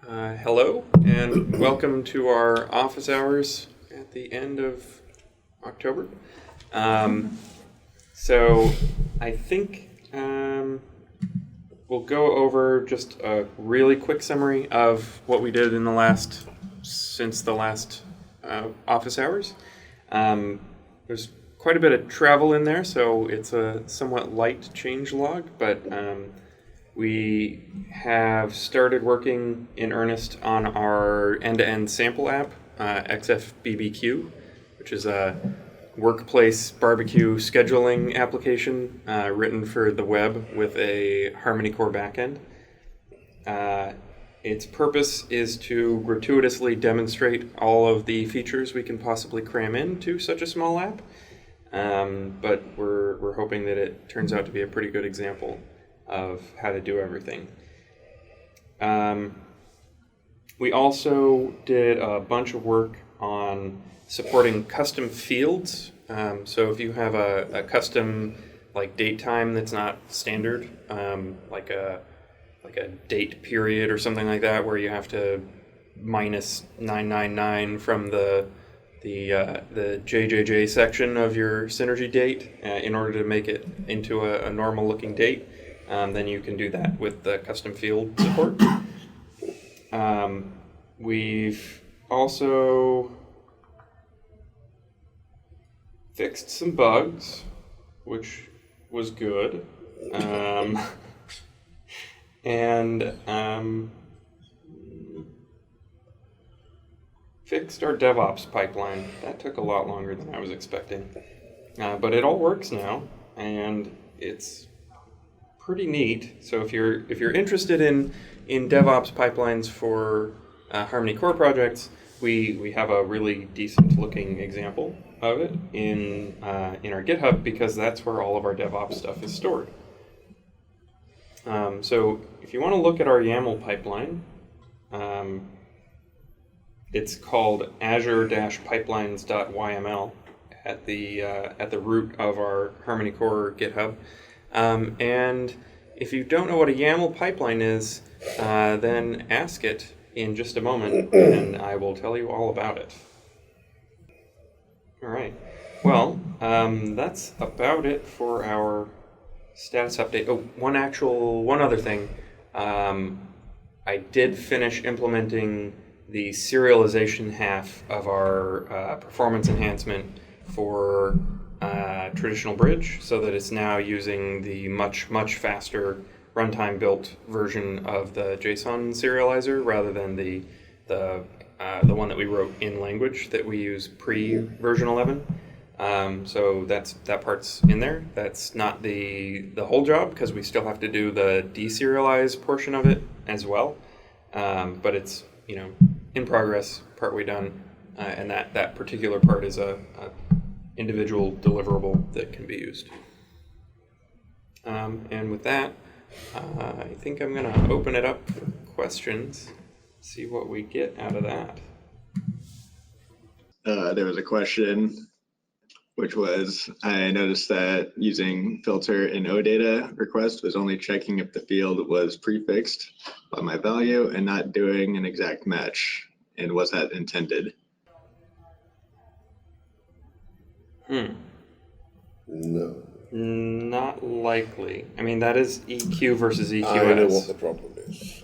Hello, and welcome to our office hours at the end of October. So I think we'll go over just a really quick summary of what we did in since the last office hours. There's quite a bit of travel in there, so it's a somewhat light change log, but we have started working in earnest on our end-to-end sample app, xfBBQ, which is a workplace barbecue scheduling application written for the web with a Harmony Core backend. Its purpose is to gratuitously demonstrate all of the features we can possibly cram into such a small app, but we're hoping that it turns out to be a pretty good example of how to do everything. We also did a bunch of work on supporting custom fields. So if you have a custom date time that's not standard, like a date period or something like that, where you have to minus 999 from the JJJ section of your Synergy date in order to make it into a normal looking date. Then you can do that with the custom field support. We've also fixed some bugs, which was good. And fixed our DevOps pipeline. That took a lot longer than I was expecting. But it all works now, and it's pretty neat. So if you're interested in DevOps pipelines for Harmony Core projects, we have a really decent looking example of it in our GitHub, because that's where all of our DevOps stuff is stored. So if you want to look at our YAML pipeline, it's called azure-pipelines.yml at the root of our Harmony Core GitHub. And if you don't know what a YAML pipeline is, then ask it in just a moment, and I will tell you all about it. All right. Well, that's about it for our status update. Oh, one other thing. I did finish implementing the serialization half of our performance enhancement for traditional bridge, so that it's now using the much faster runtime built version of the JSON serializer rather than the one that we wrote in language that we use pre version 11. So that part's in there. That's not the whole job, because we still have to do the deserialize portion of it as well. But it's in progress, partway done, and that particular part is a individual deliverable that can be used. And with that, I think I'm going to open it up for questions, see what we get out of that. There was a question, which was, I noticed that using filter in OData request was only checking if the field was prefixed by my value and not doing an exact match. And was that intended? No. Not likely. I mean, that is EQ versus EQS. I know what the problem is.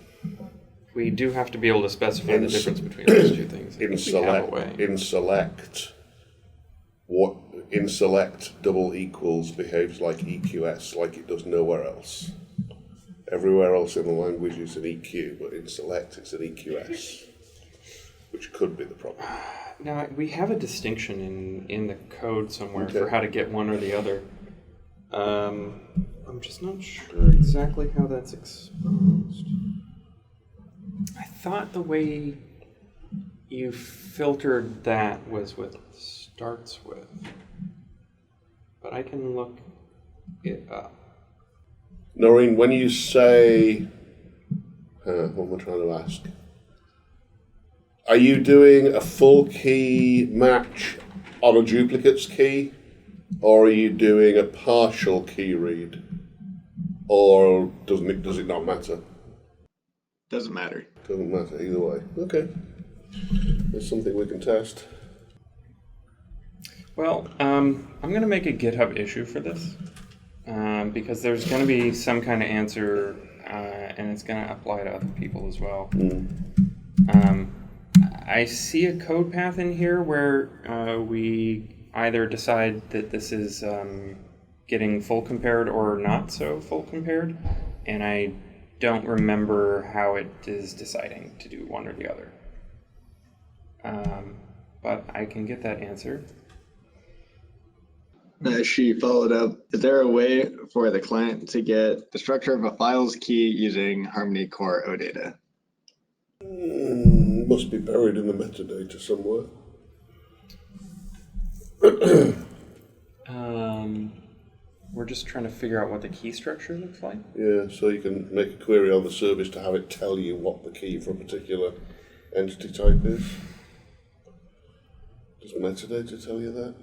We do have to be able to specify the difference between those two things. In select, double equals behaves like EQS, like it does nowhere else. Everywhere else in the language is an EQ, but in select it's an EQS, which could be the problem. Now, we have a distinction in the code somewhere for how to get one or the other. I'm just not sure exactly how that's exposed. I thought the way you filtered that was with starts with, but I can look it up. Noreen, when you say, what am I trying to ask? Are you doing a full key match on a duplicates key, or are you doing a partial key read, or does it not matter? Doesn't matter. Doesn't matter either way. Okay. There's something we can test. Well, I'm going to make a GitHub issue for this because there's going to be some kind of answer and it's going to apply to other people as well. I see a code path in here where we either decide that this is getting full compared or not so full compared, and I don't remember how it is deciding to do one or the other. But I can get that answer. She followed up, is there a way for the client to get the structure of a file's key using Harmony Core OData? Must be buried in the metadata somewhere. We're just trying to figure out what the key structure looks like. Yeah, so you can make a query on the service to have it tell you what the key for a particular entity type is. Does metadata tell you that?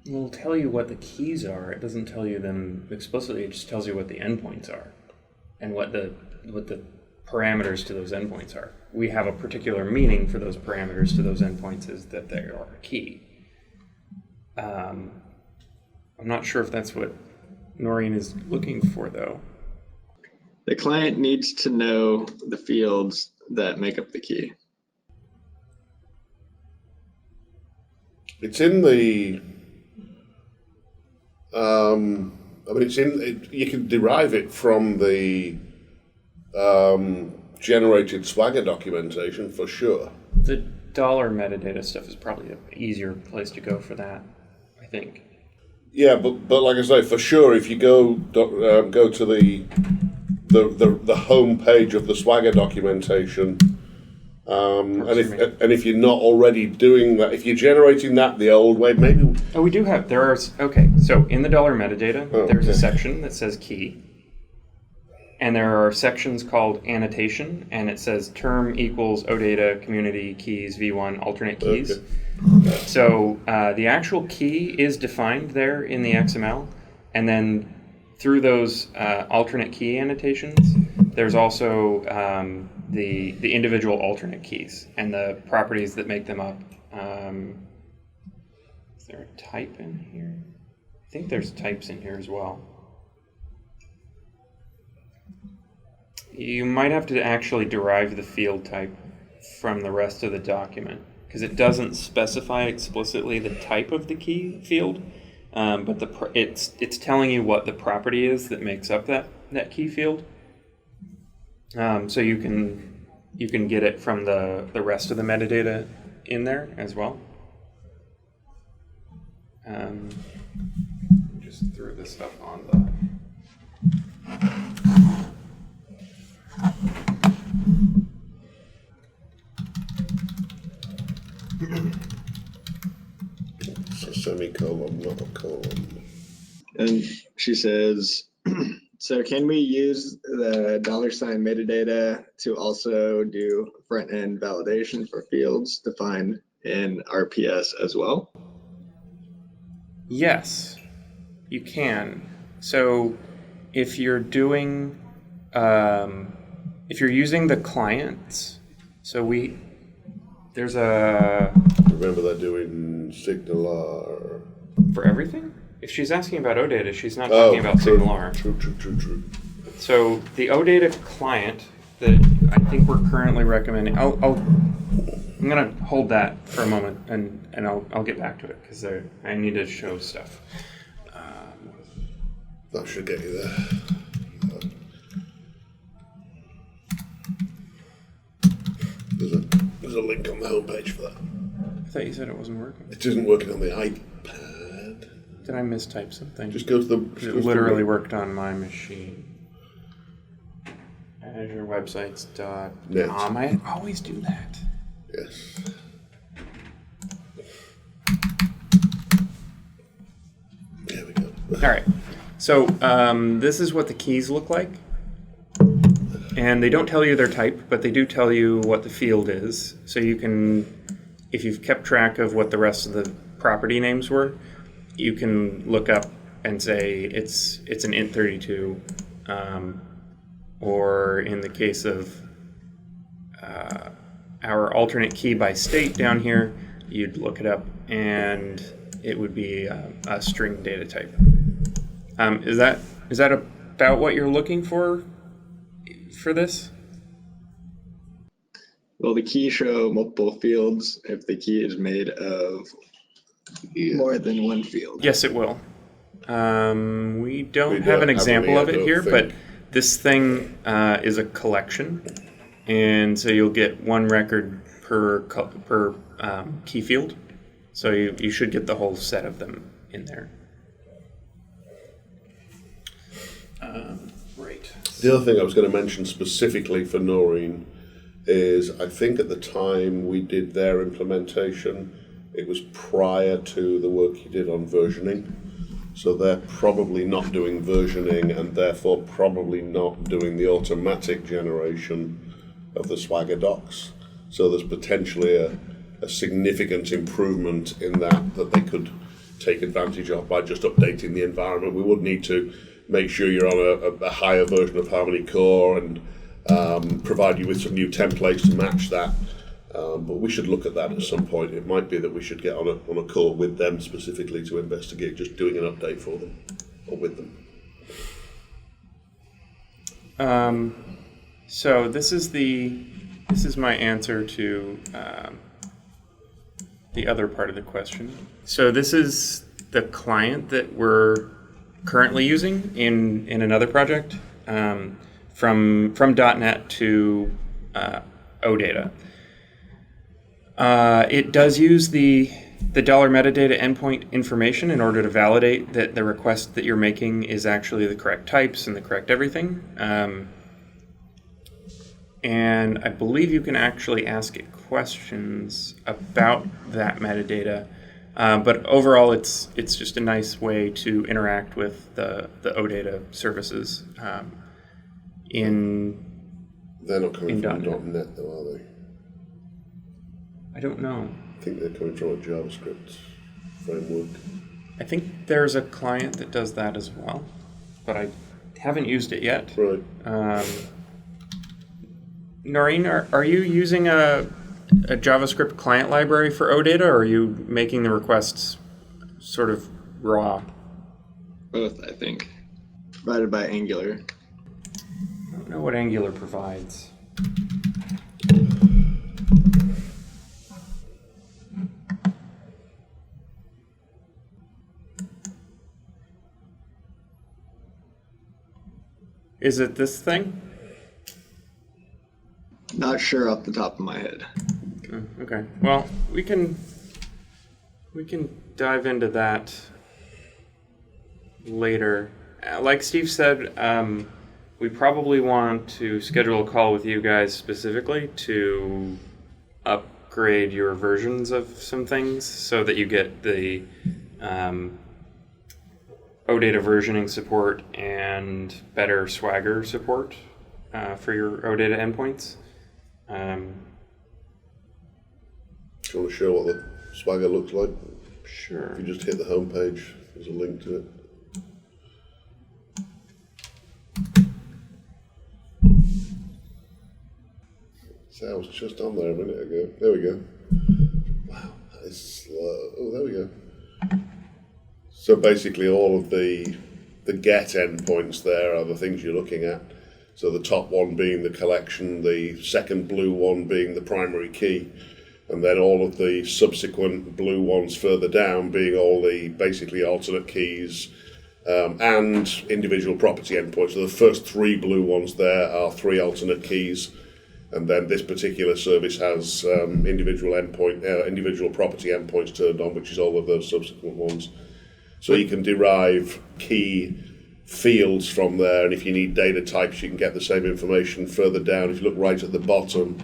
It'll tell you what the keys are. It doesn't tell you them explicitly. It just tells you what the endpoints are and what the parameters to those endpoints are. We have a particular meaning for those parameters to those endpoints is that they are a key. I'm not sure if that's what Noreen is looking for, though. The client needs to know the fields that make up the key. It's in the. It's in. You can derive it from the generated Swagger documentation for sure. The dollar metadata stuff is probably an easier place to go for that, I think. Yeah, but like I say, for sure, if you go to the home page of the Swagger documentation, and if you're not already doing that, if you're generating that the old way, maybe. Oh, we do have. So in the dollar metadata, there's a section that says key, and there are sections called annotation, and it says term equals OData community keys v1 alternate keys. Okay. So the actual key is defined there in the XML, and then through those alternate key annotations, there's also the individual alternate keys and the properties that make them up. Is there a type in here? I think there's types in here as well. You might have to actually derive the field type from the rest of the document, because it doesn't specify explicitly the type of the key field, but it's telling you what the property is that makes up that key field. So you can get it from the rest of the metadata in there as well. Just threw this stuff on the. It's a semicolon, not a colon. And she says, so can we use the $ metadata to also do front-end validation for fields defined in RPS as well? Yes, you can. So if you're doing, if you're using the clients, there's a... Remember they're doing SignalR. For everything? If she's asking about OData, she's not talking about SignalR. True. So the OData client that I think we're currently recommending, I'm going to hold that for a moment and I'll get back to it because I need to show stuff. That should get you there. There's a link on the homepage for that. I thought you said it wasn't working. It isn't working on the iPad. Did I mistype something? Just go to the... It literally worked on my machine. Azure websites.com. I always do that. Yes. There we go. All right. So this is what the keys look like. And they don't tell you their type, but they do tell you what the field is. So you can, if you've kept track of what the rest of the property names were, you can look up and say it's an int32, or in the case of our alternate key by state down here, you'd look it up, and it would be a string data type. Is that about what you're looking for this? Will the key show multiple fields if the key is made of more than one field? Yes, it will. We don't We have don't an have example any, of I it don't here, think. but this thing is a collection, and so you'll get one record per key field. So you should get the whole set of them in there. Right. The other thing I was going to mention specifically for Noreen is I think at the time we did their implementation, it was prior to the work you did on versioning. So they're probably not doing versioning and therefore probably not doing the automatic generation of the Swagger docs. So there's potentially a significant improvement in that they could take advantage of by just updating the environment. We would need to make sure you're on a higher version of Harmony Core and provide you with some new templates to match that. But we should look at that at some point. It might be that we should get on a call with them specifically to investigate just doing an update for them or with them. So this is my answer to the other part of the question. So this is the client that we're currently using in another project, from .NET to OData. It does use the dollar metadata endpoint information in order to validate that the request that you're making is actually the correct types and the correct everything. And I believe you can actually ask it questions about that metadata. But overall, it's just a nice way to interact with the OData services in. They're not coming from .NET. .NET though, are they? I don't know. I think they're coming from a JavaScript framework. I think there's a client that does that as well, but I haven't used it yet. Right. Noreen, are you using a JavaScript client library for OData, or are you making the requests sort of raw? Both, I think. Provided by Angular. I don't know what Angular provides. Is it this thing? Not sure off the top of my head. Okay. Well, we can dive into that later. Like Steve said, we probably want to schedule a call with you guys specifically to upgrade your versions of some things so that you get the OData versioning support and better Swagger support for your OData endpoints. Do you want to show what the Swagger looks like? Sure. If you just hit the home page, there's a link to it. See, I was just on there a minute ago. There we go. Wow, that is slow. Oh, there we go. So basically all of the get endpoints there are the things you're looking at. So the top one being the collection, the second blue one being the primary key, and then all of the subsequent blue ones further down being all the basically alternate keys and individual property endpoints. So the first three blue ones there are three alternate keys, and then this particular service has individual property endpoints turned on, which is all of those subsequent ones. So you can derive key fields from there, and if you need data types, you can get the same information further down. If you look right at the bottom,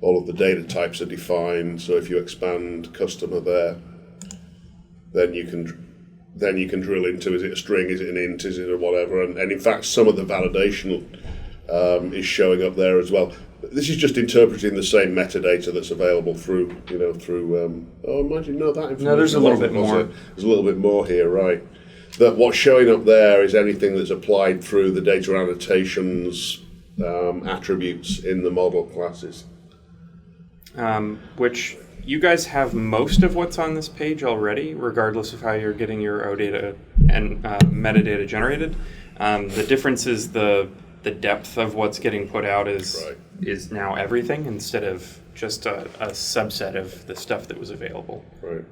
all of the data types are defined. So if you expand customer there, then you can drill into, is it a string, is it an int, is it a whatever, and in fact some of the validation is showing up there as well. This is just interpreting the same metadata that's available through that information. No, there's a little bit more. There's a little bit more here, right? That what's showing up there is anything that's applied through the data annotations attributes in the model classes. which you guys have most of what's on this page already, regardless of how you're getting your OData and metadata generated. The difference is the depth of what's getting put out is now everything instead of just a subset of the stuff that was available. Right.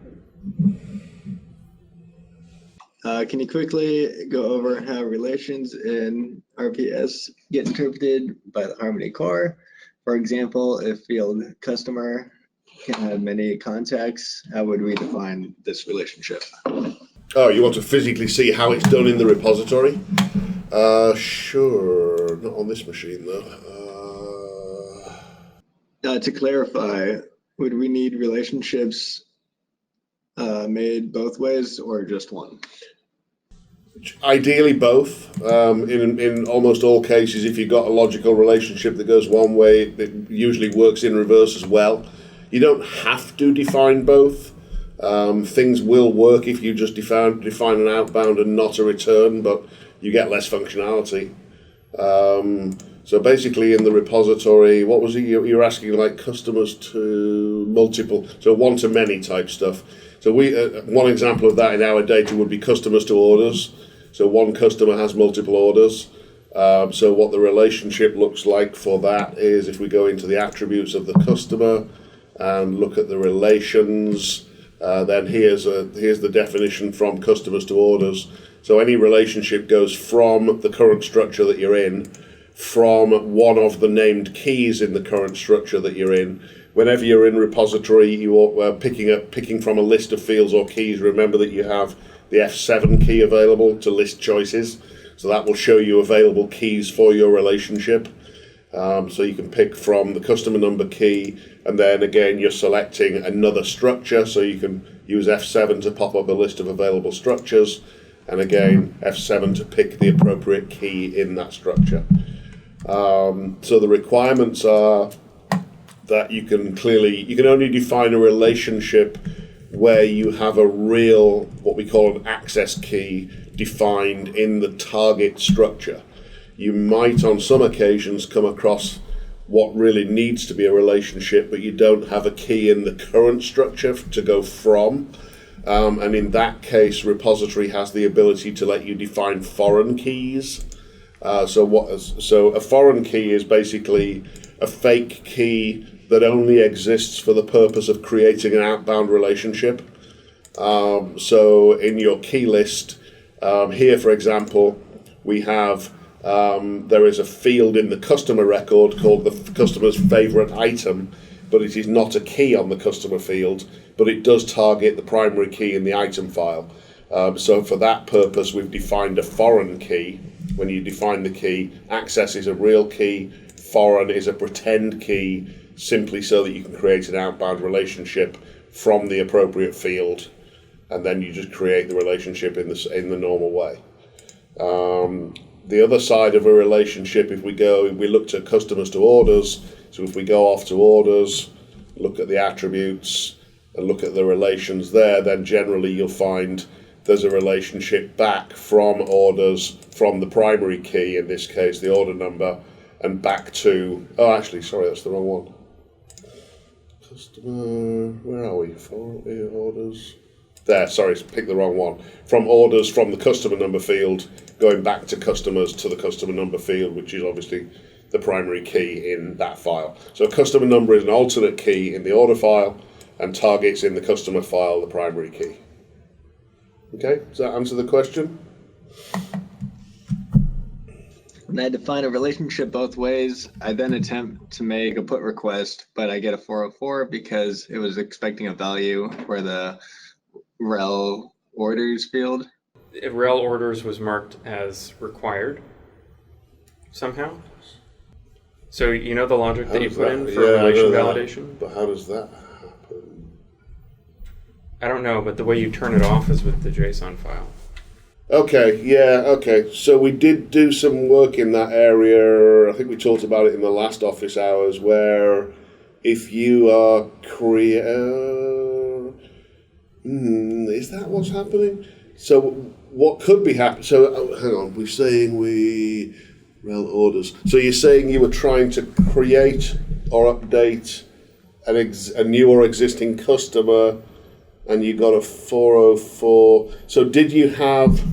Can you quickly go over how relations in RPS get interpreted by the Harmony core? For example, if field customer can have many contacts, how would we define this relationship? Oh, you want to physically see how it's done in the repository? Sure. Not on this machine, though. To clarify, would we need relationships made both ways or just one? Ideally both. In almost all cases, if you've got a logical relationship that goes one way, it usually works in reverse as well. You don't have to define both. Things will work if you just define an outbound and not a return, but you get less functionality. So basically in the repository, what was it? You're asking like customers to multiple, so one-to-many type stuff. So one example of that in our data would be customers to orders. So one customer has multiple orders. So what the relationship looks like for that is if we go into the attributes of the customer and look at the relations, then here's the definition from customers to orders. So any relationship goes from the current structure that you're in, from one of the named keys in the current structure that you're in. Whenever you're in repository, you are picking from a list of fields or keys. Remember that you have the F7 key available to list choices. So that will show you available keys for your relationship. So you can pick from the customer number key, and then again you're selecting another structure, so you can use F7 to pop up a list of available structures, and again F7 to pick the appropriate key in that structure. So the requirements are that you can only define a relationship where you have a real, what we call an access key, defined in the target structure. You might on some occasions come across what really needs to be a relationship, but you don't have a key in the current structure to go from. And in that case, repository has the ability to let you define foreign keys. So a foreign key is basically a fake key that only exists for the purpose of creating an outbound relationship. So in your key list, here for example, we have there is a field in the customer record called the customer's favorite item, but it is not a key on the customer field, but it does target the primary key in the item file. So for that purpose, we've defined a foreign key. When you define the key, access is a real key, foreign is a pretend key, simply so that you can create an outbound relationship from the appropriate field, and then you just create the relationship in the normal way. The other side of a relationship, if we looked at customers to orders, so if we go off to orders, look at the attributes, and look at the relations there, then generally you'll find there's a relationship back from orders, from the primary key, in this case the order number, and back to, that's the wrong one. Customer, where are we? For orders. There, sorry, pick the wrong one. From orders from the customer number field, going back to customers to the customer number field, which is obviously the primary key in that file. So customer number is an alternate key in the order file, and targets in the customer file the primary key. Okay, does that answer the question? When I define a relationship both ways, I then attempt to make a put request, but I get a 404 because it was expecting a value for the rel orders field. If rel orders was marked as required somehow. So you know the logic that you put in for relation validation? But how does that happen? I don't know, but the way you turn it off is with the JSON file. Okay. So we did do some work in that area. I think we talked about it in the last office hours, where if you are is that what's happening? So what could be happening? So hang on, we're saying rel orders. So you're saying you were trying to create or update a new or existing customer, and you got a 404. So did you have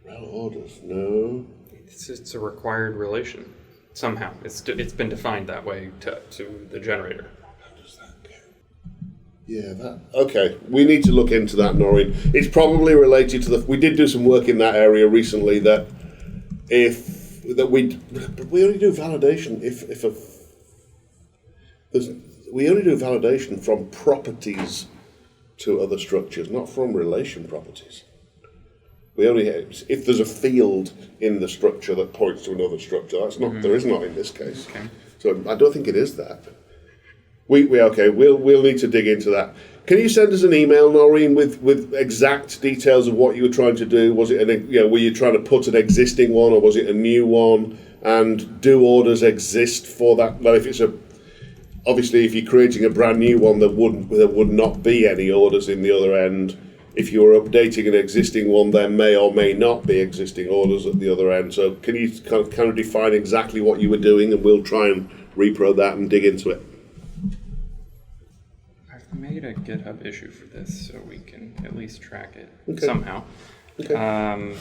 rel orders? No. It's a required relation somehow. It's been defined that way to the generator. How does that go? Yeah, okay. We need to look into that, Noreen. It's probably related to we did do some work in that area recently that we only do validation we only do validation from properties to other structures, not from relation properties. We only if there's a field in the structure that points to another structure. That's not there is not in this case. Okay. So I don't think it is that. We'll need to dig into that. Can you send us an email, Noreen, with exact details of what you were trying to do? Was it were you trying to put an existing one, or was it a new one? And do orders exist for that? Well, if it's obviously if you're creating a brand new one, there would not be any orders in the other end. If you were updating an existing one, there may or may not be existing orders at the other end. So can you kind of define exactly what you were doing, and we'll try and repro that and dig into it. I've made a GitHub issue for this, so we can at least track it somehow. Okay. I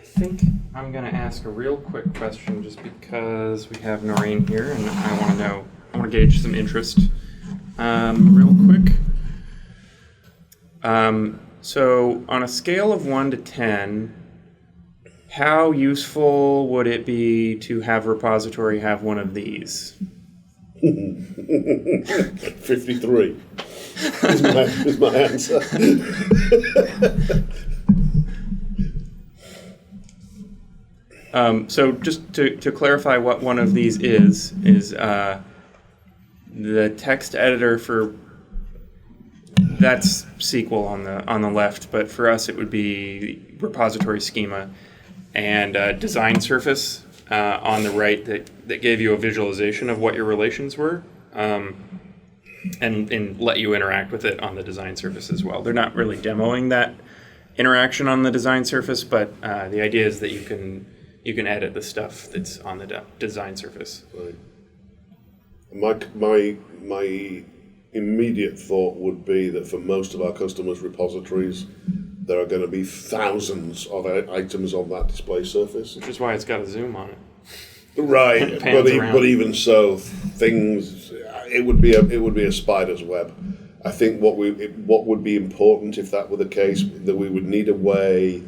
think I'm going to ask a real quick question just because we have Noreen here, and I want to gauge some interest real quick. So on a scale of 1 to 10, how useful would it be to have repository have one of these? 53 is my answer. So just to clarify what one of these is the text editor for that's SQL on the left, but for us it would be repository schema and design surface on the right that gave you a visualization of what your relations were and let you interact with it on the design surface as well. They're not really demoing that interaction on the design surface, but the idea is that you can edit the stuff that's on the design surface. Right. My immediate thought would be that for most of our customers' repositories, there are going to be thousands of items on that display surface. Which is why it's got a zoom on it. Right, but even so, it would be a spider's web. I think what would be important if that were the case, that we would need a way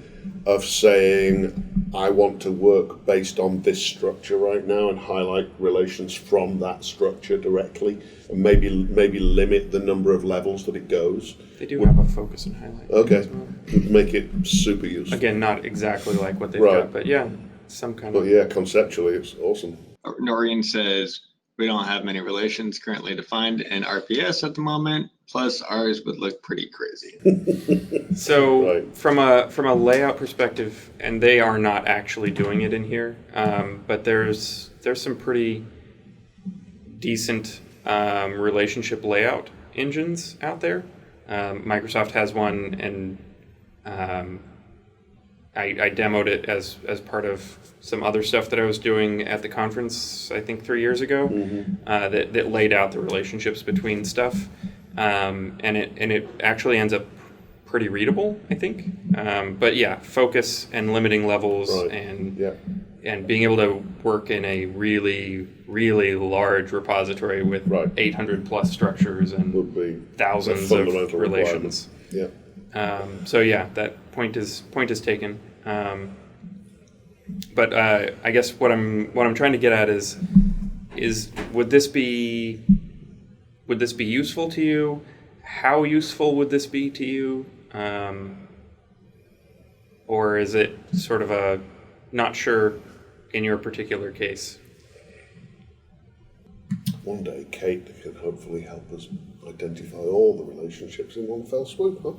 of saying, I want to work based on this structure right now and highlight relations from that structure directly, and maybe limit the number of levels that it goes. They do have a focus and highlight. Okay, would make it super useful. Again, not exactly like what they've got, but yeah, some kind of. But yeah, conceptually, it's awesome. Noreen says we don't have many relations currently defined in RPS at the moment. Plus, ours would look pretty crazy. So, Right. from a layout perspective, and they are not actually doing it in here, but there's some pretty decent relationship layout engines out there. Microsoft has one, and I demoed it as part of some other stuff that I was doing at the conference, I think 3 years ago, that laid out the relationships between stuff. And it actually ends up pretty readable, I think. But yeah, focus and limiting levels and being able to work in a really, really large repository with 800 plus structures and Would be thousands a of fundamental relations. Yeah. So yeah, that point is taken. But I guess what I'm trying to get at is would this be useful to you? How useful would this be to you? Or is it sort of a not sure in your particular case? One day, Kate can hopefully help us identify all the relationships in one fell swoop, huh?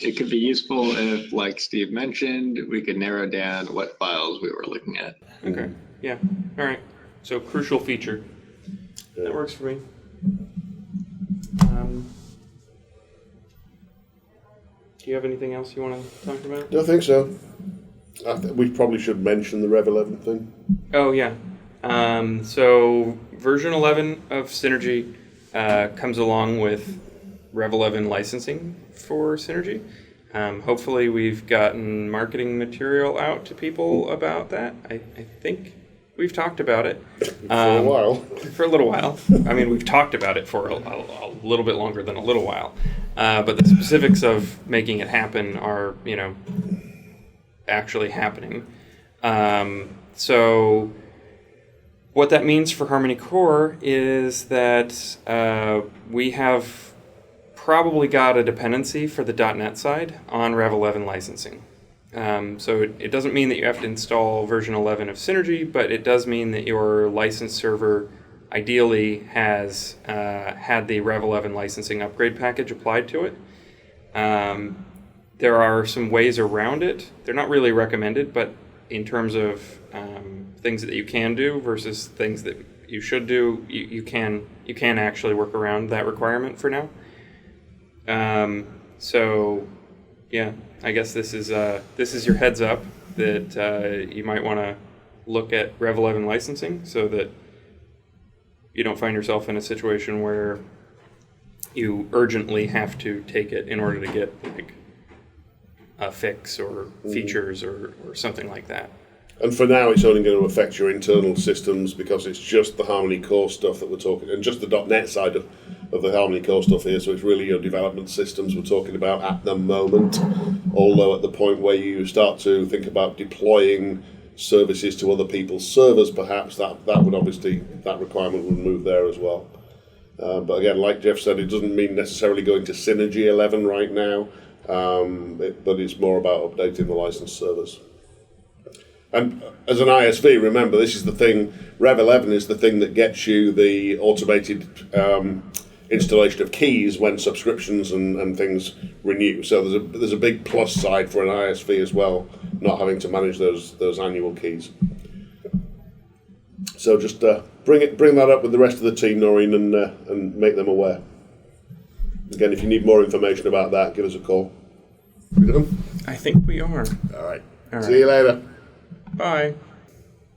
It could be useful if, like Steve mentioned, we could narrow down what files we were looking at. Okay. Yeah. All right. So crucial feature. Yeah. That works for me. Do you have anything else you want to talk about? Don't think so. We probably should mention the Rev 11 thing. Oh yeah. So version 11 of Synergy comes along with Rev 11 licensing for Synergy. Hopefully we've gotten marketing material out to people about that. I think we've talked about it. For a while. For a little while. I mean, we've talked about it for a little bit longer than a little while. But the specifics of making it happen are, actually happening. So what that means for Harmony Core is that we have probably got a dependency for the .NET side on Rev 11 licensing. So it doesn't mean that you have to install version 11 of Synergy, but it does mean that your license server ideally has had the Rev 11 licensing upgrade package applied to it. There are some ways around it. They're not really recommended, but in terms of things that you can do versus things that you should do, you can actually work around that requirement for now. So yeah, I guess this is your heads up that you might want to look at Rev 11 licensing so that you don't find yourself in a situation where you urgently have to take it in order to get like a fix or features or something like that. And for now, it's only going to affect your internal systems because it's just the Harmony Core stuff that we're talking, and just the .NET side of the Harmony Core stuff here. So it's really your development systems we're talking about at the moment. Although at the point where you start to think about deploying services to other people's servers, perhaps that would obviously, that requirement would move there as well. But again, like Jeff said, it doesn't mean necessarily going to Synergy 11 right now, but it's more about updating the license servers. And as an ISV, remember, this is the thing, Rev 11 is the thing that gets you the automated installation of keys when subscriptions and things renew. So there's a big plus side for an ISV as well, not having to manage those annual keys. So just bring that up with the rest of the team, Noreen, and make them aware. Again, if you need more information about that, give us a call. We done? I think we are. All right. All See you later. Bye.